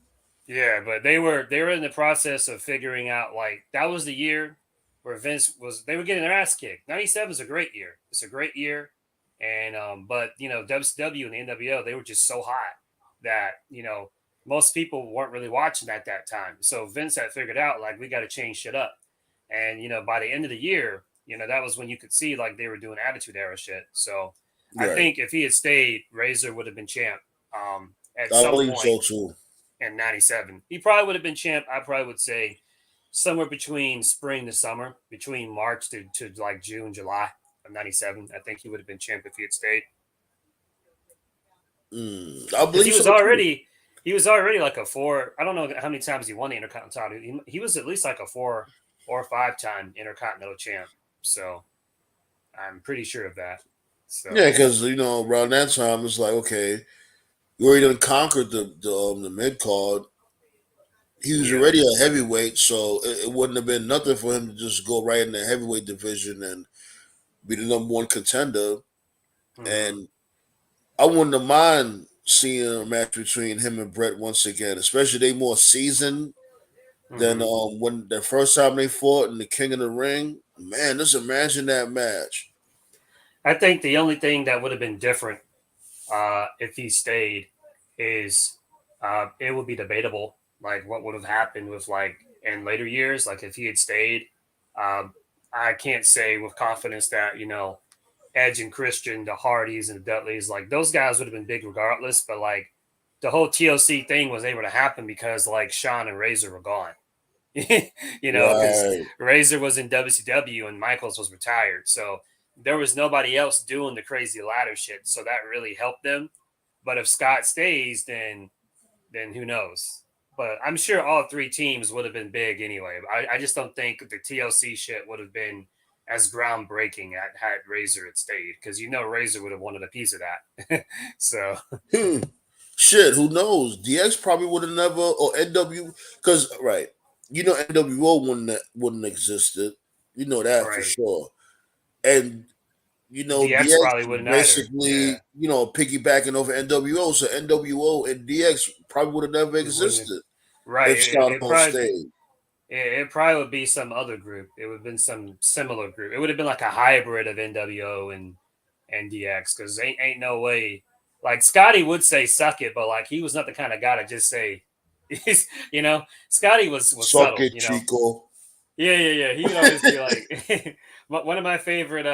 yeah, but they were in the process of figuring out like that was the year where Vince was they were getting their ass kicked. '97 is a great year. It's a great year, and but WCW and the NWO they were just so hot that most people weren't really watching at that time. So Vince had figured out like we got to change shit up, and by the end of the year, that was when you could see like they were doing Attitude Era shit. So I Right. think if he had stayed, Razor would have been champ at I some believe point so too. in '97. He probably would have been champ. I probably would say somewhere between spring to summer, between March to like June, July of '97. I think he would have been champ if he had stayed I because believe so too. he was already like a four. I don't know how many times he won the Intercontinental title. He was at least like a 4 or 5 time Intercontinental champ. So I'm pretty sure of that. Yeah, So because around that time it's like okay, you already done conquered the mid card. He was yeah. already a heavyweight, so it wouldn't have been nothing for him to just go right in the heavyweight division and be the number one contender. Mm-hmm. And I wouldn't have mind seeing a match between him and Brett once again, especially they more seasoned than Mm-hmm. when the first time they fought in the King of the Ring. Man, just imagine that match. I think the only thing that would have been different if he stayed is it would be debatable like what would have happened with like in later years like if he had stayed. um, I can't say with confidence that Edge and Christian, the Hardys and the Dudleys, like those guys would have been big regardless, but like the whole TLC thing was able to happen because like Sean and Razor were gone. Because Right. Razor was in WCW and Michaels was retired. So there was nobody else doing the crazy ladder shit. So that really helped them. But if Scott stays, then who knows? But I'm sure all three teams would have been big anyway. I just don't think the TLC shit would have been as groundbreaking had Razor had stayed because Razor would have wanted a piece of that. So Hmm. Shit, who knows? DX probably would have never or NW because right, NWO wouldn't existed. You know that for right, sure. And DX DX probably is wouldn't either. Yeah, basically piggybacking over NWO. So NWO and DX probably would have never it wouldn't have. existed Right, if Stone it Cold probably stayed. it probably would be some other group. It would have been some similar group. It would have been like a hybrid of NWO and DX because ain't no way. Like Scotty would say "suck it," but like he was not the kind of guy to just say, Scotty was Suck subtle. it, Chico. Yeah. He would always be like, one of my favorite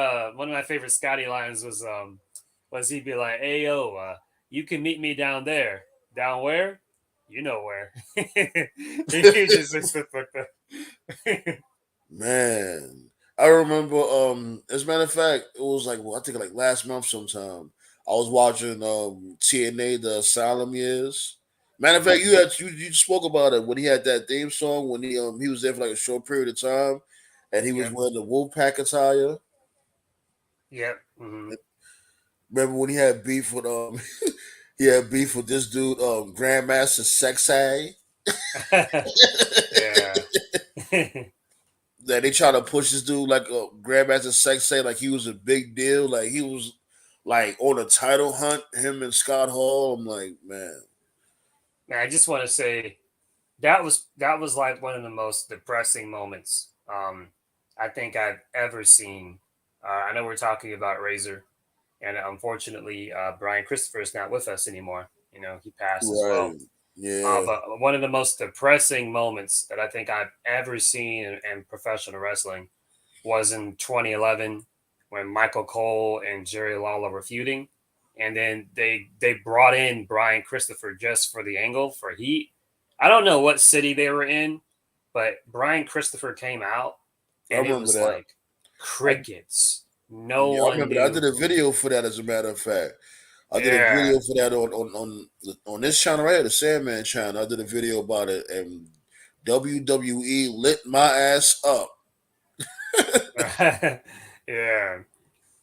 Scotty lines was he'd be like, "Hey yo, you can meet me down there. Down where? You know where." He just stuff like that. Man, I remember. As a matter of fact, it was like I think like last month sometime. I was watching TNA the Asylum years. Matter of fact, Hmm. you spoke about it when he had that theme song when he was there for like a short period of time, and he was Yep. wearing the Wolfpack attire. Yep. Hmm. Remember when he had beef with he had beef with this dude Grandmaster Sexay. Yeah. that they try to push this dude like a Grandmaster Sexay, like he was a big deal, like he was like on a title hunt. Him and Scott Hall. I'm like, man, And I just want to say that was like one of the most depressing moments I think I've ever seen. I know we're talking about Razor, and unfortunately, Brian Christopher is not with us anymore. You know, he passed as right? well. Yeah, But one of the most depressing moments that I think I've ever seen in professional wrestling was in 2011 when Michael Cole and Jerry Lawler were feuding, and then they brought in Brian Christopher just for the angle for Heat. I don't know what city they were in, but Brian Christopher came out, I and it remember was that. like I, crickets. No yeah, I one remember that. I knew did a who. video for that. As a matter of fact, I did a Yeah, video for that on this channel right here, the Sandman channel. I did a video about it, and WWE lit my ass up. yeah.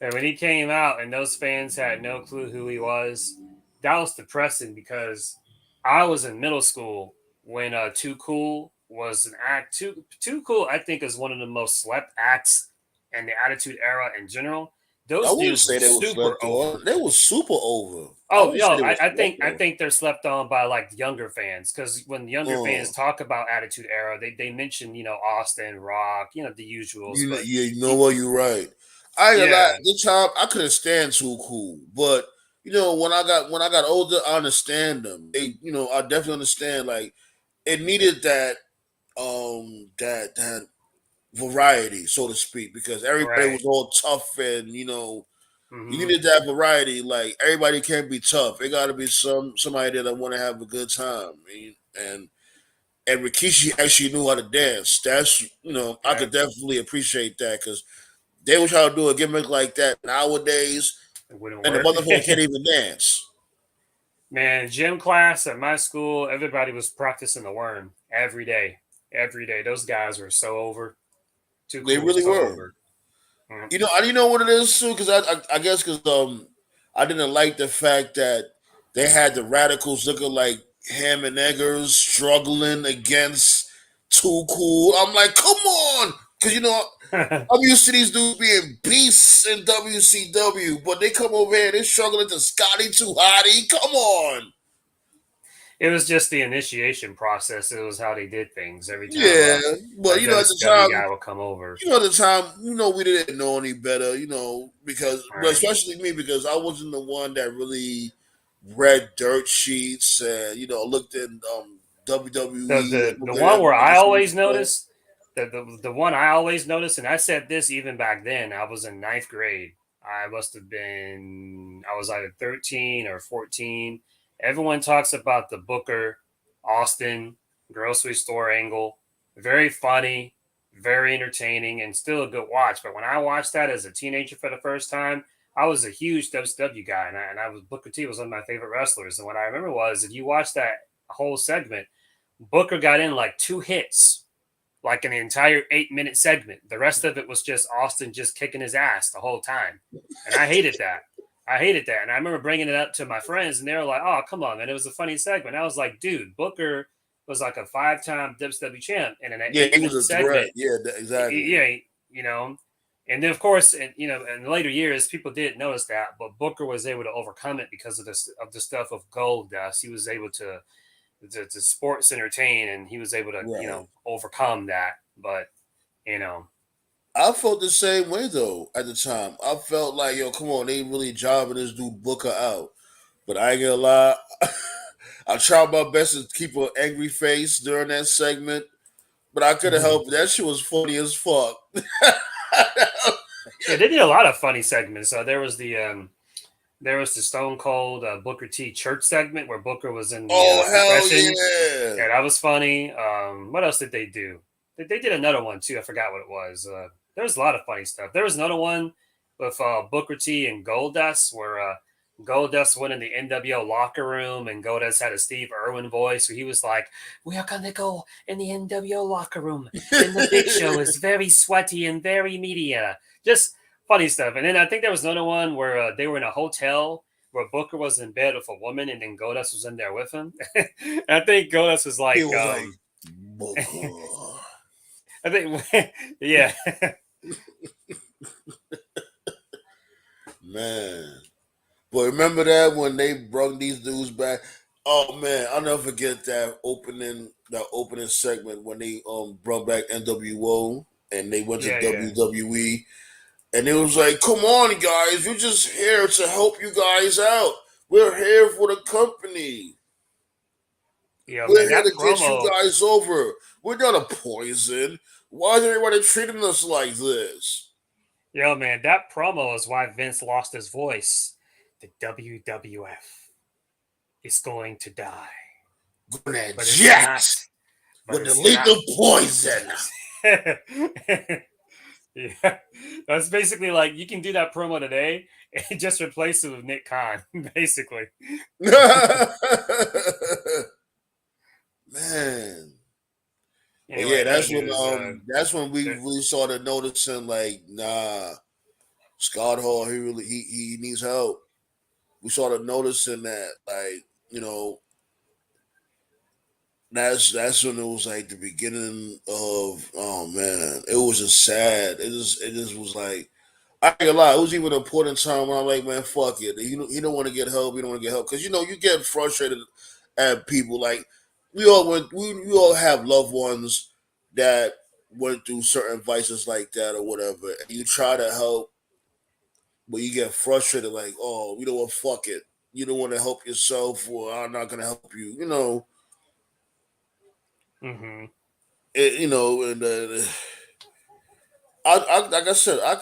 And when he came out and those fans had no clue who he was, that was depressing because I was in middle school when Too Cool was an act. Too Cool, I think, is one of the most slept acts in the Attitude Era in general. I Those wouldn't dudes were say they were super slept over. on. They were super over. I Oh, wouldn't say yo, they were I slept I on. think they're slept on by like younger fans because when younger fans Uh, talk about Attitude Era, they mention Austin, Rock, the usuals. you know, But yeah, you know he, what? You're right. I ain't gonna lie. yeah, The time I couldn't stand Too Cool, but when I got older, I understand them. I definitely understand. Like it needed that variety, so to speak, because everybody right. was all tough and you Hmm. needed that variety. Like everybody can't be tough. It got to be somebody that want to have a good time. And Rikishi actually knew how to dance. That's I Right. could definitely appreciate that because they were trying to do a gimmick like that nowadays, It wouldn't and the work. motherfucker can't even dance. Man, gym class at my school, everybody was practicing the worm every day. Every day. Those guys were so over. Too They cool, really so were. over. Mm. You know what it is too, because I guess because I didn't like the fact that they had the radicals looking like ham and eggers struggling against Too Cool. I'm like, come on, because I'm used to these dudes being beasts in WCW, but they come over here, they're struggling to Scotty Too Hottie. Come on. It was just the initiation process. It was how they did things. Every time Yeah, a but at the WCW time, guy would come over. at the time, we didn't know any better, but Right. especially me because I wasn't the one that really read dirt sheets and looked in The WWE and the the looked at one where everybody I else's always stuff. noticed the one I always noticed, and I said this even back then. I was in ninth grade. I was either 13 or 14. Everyone talks about the Booker Austin grocery store angle. Very funny, very entertaining, and still a good watch. But when I watched that as a teenager for the first time, I was a huge WCW guy, and I was Booker T was one of my favorite wrestlers. And what I remember was if you watch that whole segment, Booker got in like two hits, like an entire 8 minute segment. The rest of it was just Austin just kicking his ass the whole time. And I hated that. I hated that. And I remember bringing it up to my friends, and they were like, oh, come on, man. It was a funny segment. I was like, dude, Booker was like a 5-time WCW champ. And in an Yeah, eight he was minute a threat. segment, Yeah, exactly. yeah, you know. And then, of course, in later years, people did notice that, but Booker was able to overcome it because of the stuff of Gold Dust. He was able to sports entertain, and he was able to Right. overcome that. But you know, I felt the same way though at the time. I felt like, yo, come on, they really jobbing this dude Booker out. But I ain't gonna lie, I tried my best to keep an angry face during that segment, but I couldn't yeah, help it. That shit was funny as fuck. they did a lot of funny segments. There was the Stone Cold Booker T church segment where Booker was in the Oh hell procession. yeah! Yeah, that was funny. What else did they do? They did another one too. I forgot what it was. There was a lot of funny stuff. There was another one with Booker T and Goldust where Goldust went in the NWO locker room and Goldust had a Steve Irwin voice. So he was like, "We are gonna go in the NWO locker room, and the Big Show is very sweaty and very media." Just funny stuff. And then I think there was another one where they were in a hotel where Booker was in bed with a woman and then Goldust was in there with him. I think Goldust was He like, was like Booker. I think, yeah, Man. But remember that when they brought these dudes back? Oh man, I'll never forget that opening segment when they brought back NWO and they went to yeah, yeah, WWE and it was like, come on guys, we're just here to help you guys out. We're here for the company. yo, We're man, here that to get you promo, guys over. We're not a poison. Why is everybody treating us like this? yo, man, that promo is why Vince lost his voice. The WWF is going to die, Gonna but it's not. eject But with the it's not. lethal poison. Yeah, that's basically like you can do that promo today and just replace it with Nick Khan, basically. Man. But yeah, Anyway, other news. that's when we There, really started noticing like, nah, Scott Hall, he needs help. We started noticing that, like, you know, that's when it was like the beginning of, oh man, it was just sad. It just was like, I ain't gonna lie, it was even a point in time when I'm like, man, fuck it. You don't want to get help. You don't want to get help because you get frustrated at people. Like we all have loved ones that went through certain vices like that or whatever, and you try to help, but you get frustrated. Like, oh, you know what? Fuck it. You don't want to help yourself, or I'm not gonna help you. hmm And I like I said, I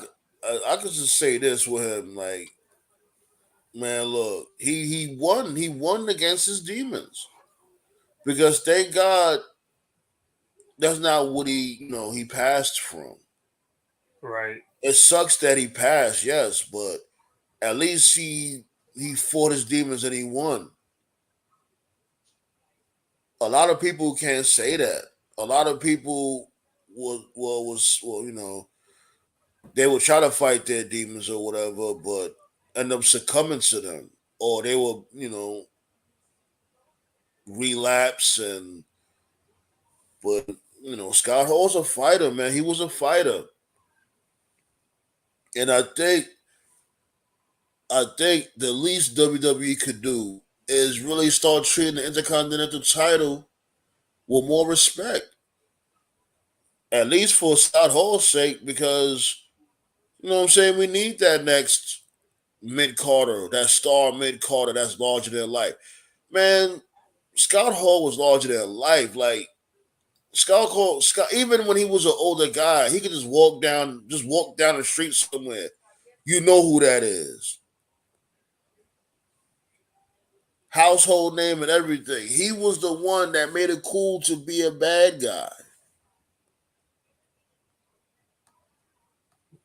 could just say this with him, like, man, look, he won against his demons because thank God that's not what he passed from. right. It sucks that he passed, yes, but at least he fought his demons and he won. A lot of people can't say that. A lot of people they will try to fight their demons or whatever, but end up succumbing to them, or they will relapse. And but Scott Hall's a fighter, man. He was a fighter, and I think the least WWE could do is really start treating the Intercontinental title with more respect, at least for Scott Hall's sake, because you know what I'm saying. We need that next mid Carter, that star mid Carter that's larger than life. Man, Scott Hall was larger than life. Like Scott, even when he was an older guy, he could just walk down the street somewhere. You know who that is. Household name and everything. He was the one that made it cool to be a bad guy.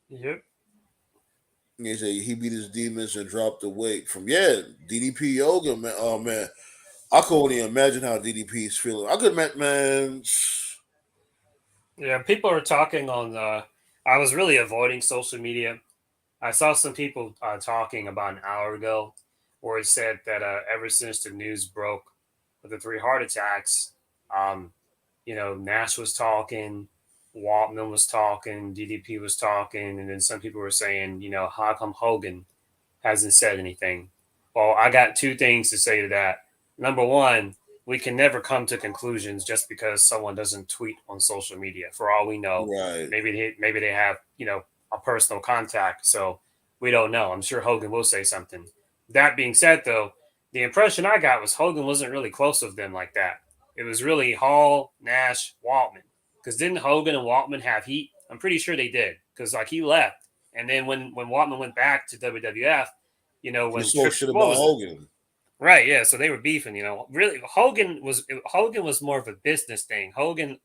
Yep. He said he beat his demons and dropped the weight from DDP yoga, man. Oh man, I can only imagine how DDP is feeling. I could, man. Yeah, people are talking on. I was really avoiding social media. I saw some people talking about an hour ago, where it said that ever since the news broke with the three heart attacks, um, Nash was talking, Waltman was talking, DDP was talking, and then some people were saying, how come Hogan hasn't said anything? Well, I got two things to say to that. Number one, we can never come to conclusions just because someone doesn't tweet on social media. For all we know, Right. maybe they have a personal contact, so we don't know. I'm sure Hogan will say something. That being said, though, the impression I got was Hogan wasn't really close with them like that. It was really Hall, Nash, Waltman. Because didn't Hogan and Waltman have heat? I'm pretty sure they did. Because like he left, and then when Waltman went back to WWF, He when spoke Trip, shit what about was it? Hogan. Right, yeah. So they were beefing. Really, Hogan was more of a business thing. Hogan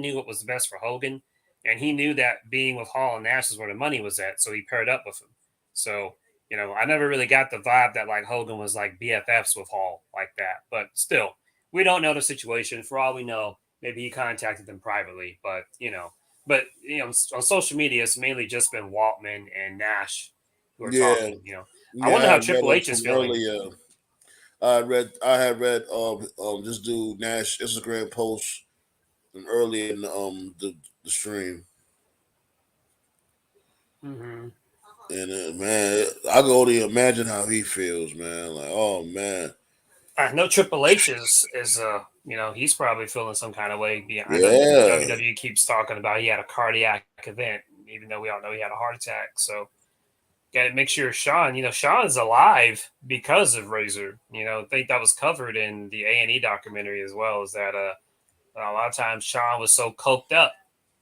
knew what was best for Hogan, and he knew that being with Hall and Nash is where the money was at. So he paired up with him. So I never really got the vibe that like Hogan was like BFFs with Hall like that. But still, we don't know the situation. For all we know, maybe he contacted them privately. But on social media, it's mainly just been Waltman and Nash who are Yeah, talking. I yeah. wonder I how had read Triple up H is from feeling. earlier. I had read this dude Nash Instagram post from earlier in the the stream. Hmm. And man, I can only imagine how he feels, man. Like, oh man, I know Triple H is he's probably feeling some kind of way. Yeah, I know yeah, WWE keeps talking about he had a cardiac event, even though we all know he had a heart attack. So got to make sure Sean's alive because of Razor. I think that was covered in the A&E documentary as well. Is that a lot of times Sean was so coked up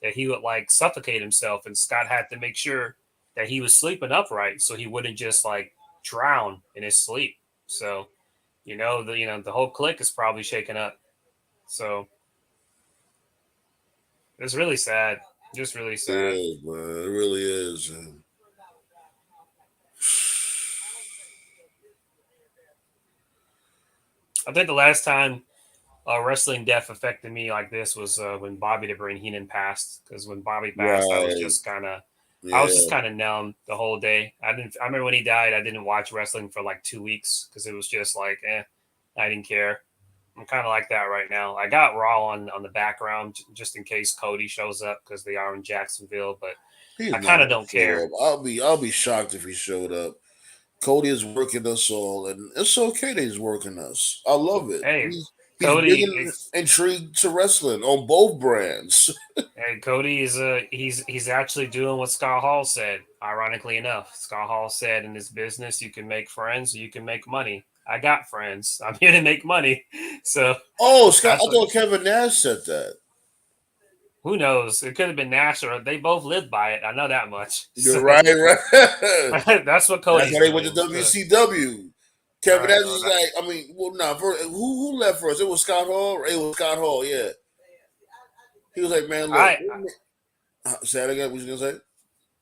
that he would like suffocate himself, and Scott had to make sure that he was sleeping upright so he wouldn't just like drown in his sleep. So the whole clique is probably shaken up. So it's really sad, just really it sad. is, man. It really is. And I think the last time wrestling death affected me like this was when Bobby the Brain Heenan passed. Because when Bobby passed, right, I was just yeah, kind of numb the whole day. I didn't. I remember when he died, I didn't watch wrestling for like 2 weeks because it was just like, I didn't care. I'm kind of like that right now. I got Raw on the background just in case Cody shows up because they are in Jacksonville, but he's I not kind of gonna don't show care. up. I'll be shocked if he showed up. Cody is working us all, and it's okay that he's working us. I love it. Hey, He's Cody, bringing intrigue to wrestling on both brands. Cody is he's actually doing what Scott Hall said. Ironically enough, Scott Hall said in this business you can make friends, or you can make money. I got friends. I'm here to make money. So Oh, Scott! that's I what. thought Kevin Nash said that. Who knows? It could have been Nash, or they both lived by it. I know that much. You're So right, right. that's what That's Cody's how they went to doing. WCW. All Kevin right. Nash Well, is like, I mean, well, nah, who left first? It was Scott Hall. It was Scott Hall. Yeah, he was like, man, look, I say that again. What you gonna say?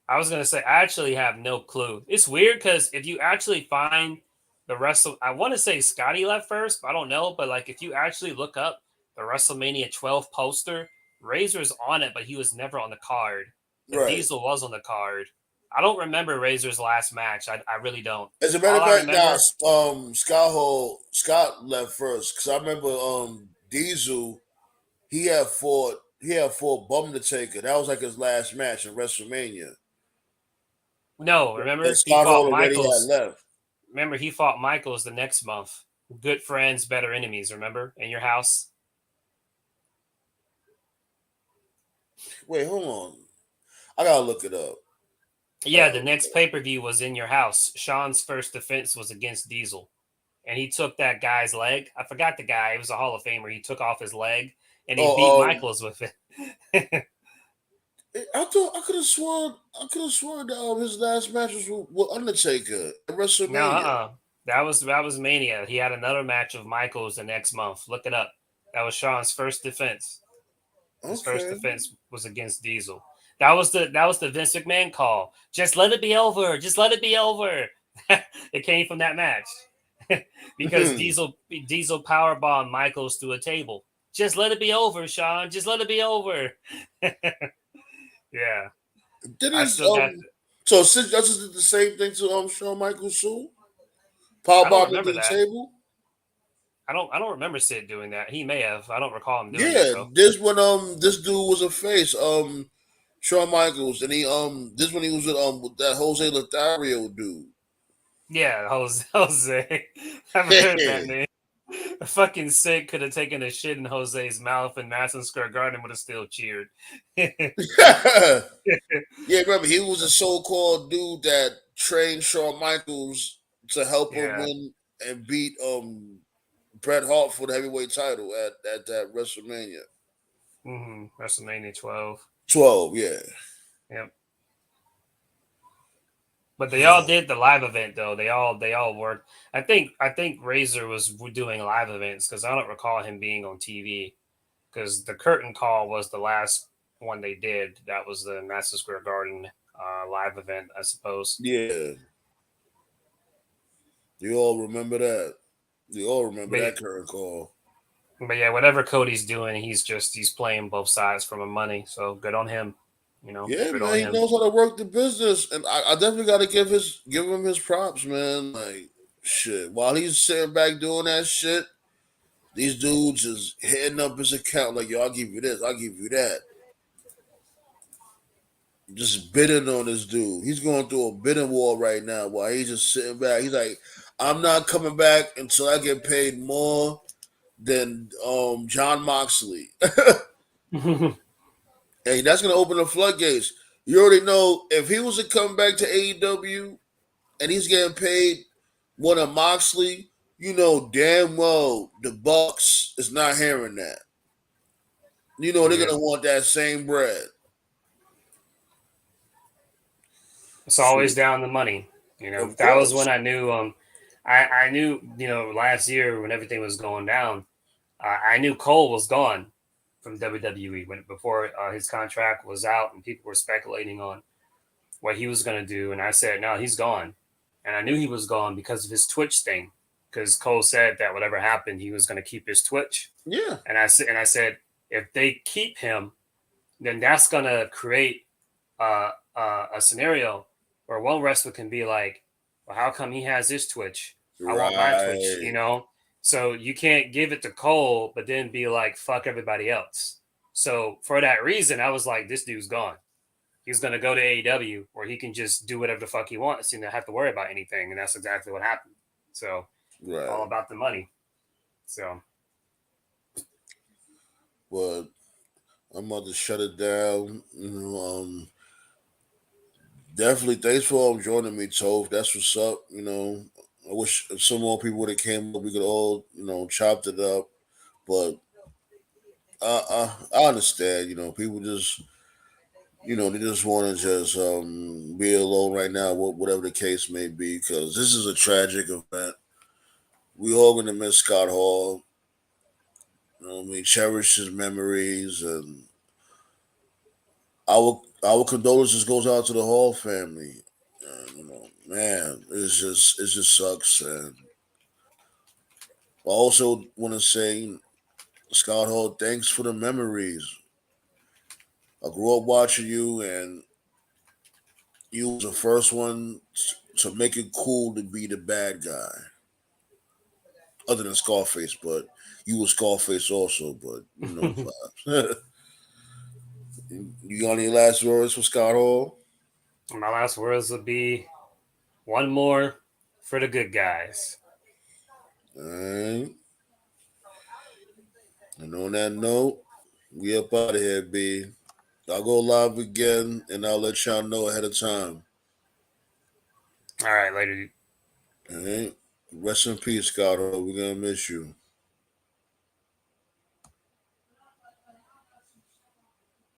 I was gonna say I actually have no clue. It's weird because if you actually find the wrestle, I want to say Scotty left first, but I don't know. But like if you actually look up the WrestleMania 12 poster, Razor's on it, but he was never on the card. But Right. Diesel was on the card. I don't remember Razor's last match. I really don't. As a matter All of I fact, nah, remember, Scott left first because I remember Diesel he had fought Bum the Taker. That was like his last match in WrestleMania. no, And remember he Scott fought Hall already had Michaels. left. Remember he fought Michaels the next month. Good friends, better enemies. Remember in your house. Wait, hold on. I gotta look it up. Yeah, the next pay per view was in your house. Sean's first defense was against Diesel, and he took that guy's leg. I forgot the guy. He was a Hall of Famer. He took off his leg and he beat Oh, Michaels with it. I thought I could have sworn that his last match was with Undertaker at No, WrestleMania. that was Mania. He had another match with Michaels the next month. Look it up. That was Sean's first defense. His first Okay. defense was against Diesel. That was the Vince McMahon call. Just let it be over. Just let it be over. It came from that match because Diesel powerbombed Michaels through a table. Just let it be over, Sean. Just let it be over. Yeah, I Didn't still got. so Sid Justice did the same thing to Shawn Michaels too? I don't Powerbomb him remember to the that. table? I don't remember Sid doing that. He may have. I don't recall him doing that Yeah, though. this dude was a face, Shawn Michaels, and this when he was with that Jose Lothario dude. Yeah, Jose. Jose. I've heard that name. A fucking Sid could have taken a shit in Jose's mouth, and Madison Square Garden would have still cheered. Yeah, Yeah, remember he was a so-called dude that trained Shawn Michaels to help him win and beat Bret Hart for the heavyweight title at that WrestleMania WrestleMania 12. 12. Yeah. Yep. But they all did the live event though. They all worked. I think Razor was doing live events because I don't recall him being on TV. Because the curtain call was the last one they did. That was the Madison Square Garden live event, I suppose. Yeah. You all remember that. You all remember But that current call. but yeah, whatever Cody's doing, he's playing both sides for the money. So good on him. Yeah, Good on man, he him. knows how to work the business, and I definitely got to give him his props, man. Like shit, while he's sitting back doing that shit, these dudes is hitting up his account like, yo, I'll give you this, I'll give you that. just bidding on this dude. He's going through a bidding war right now while he's just sitting back. He's like, I'm not coming back until I get paid more than John Moxley. And that's gonna open the floodgates. You already know if he was to come back to AEW and he's getting paid more than Moxley, you know damn well the Bucks is not hearing that. You know they're Yeah, gonna want that same bread. it's So, always down the money. of That was when course, I knew. I knew. Last year when everything was going down, I knew Cole was gone from WWE when before his contract was out, and people were speculating on what he was going to do. And I said, no, he's gone. And I knew he was gone because of his Twitch thing. Because Cole said that whatever happened, he was going to keep his Twitch. yeah, And I said, if they keep him, then that's going to create a scenario where one wrestler can be like, well, how come he has his Twitch? I want my Twitch, right, So you can't give it to Cole, but then be like, fuck everybody else. So for that reason, I was like, this dude's gone. He's going to go to AEW where he can just do whatever the fuck he wants and not have to worry about anything. And that's exactly what happened. So all right. about the money. So But I'm about to shut it down. Definitely, thanks for joining me, Toph. That's what's up. I wish some more people would have came up. We could all, chopped it up. But I understand. People just, they just want to just be alone right now, whatever the case may be, because this is a tragic event. We all gonna miss Scott Hall. Cherish his memories, and our condolences goes out to the Hall family. And, man, it just sucks. And I also want to say, Scott Hall, thanks for the memories. I grew up watching you, and you was the first one to make it cool to be the bad guy, other than Scarface. But you was Scarface also. But my you got any last words for Scott Hall? last words would be one more for the good guys. All right. And on that note, we up out of here, B. I'll go live again, and I'll let y'all know ahead of time. All right, later. All right. Rest in peace, Scott Hall. We're gonna miss you.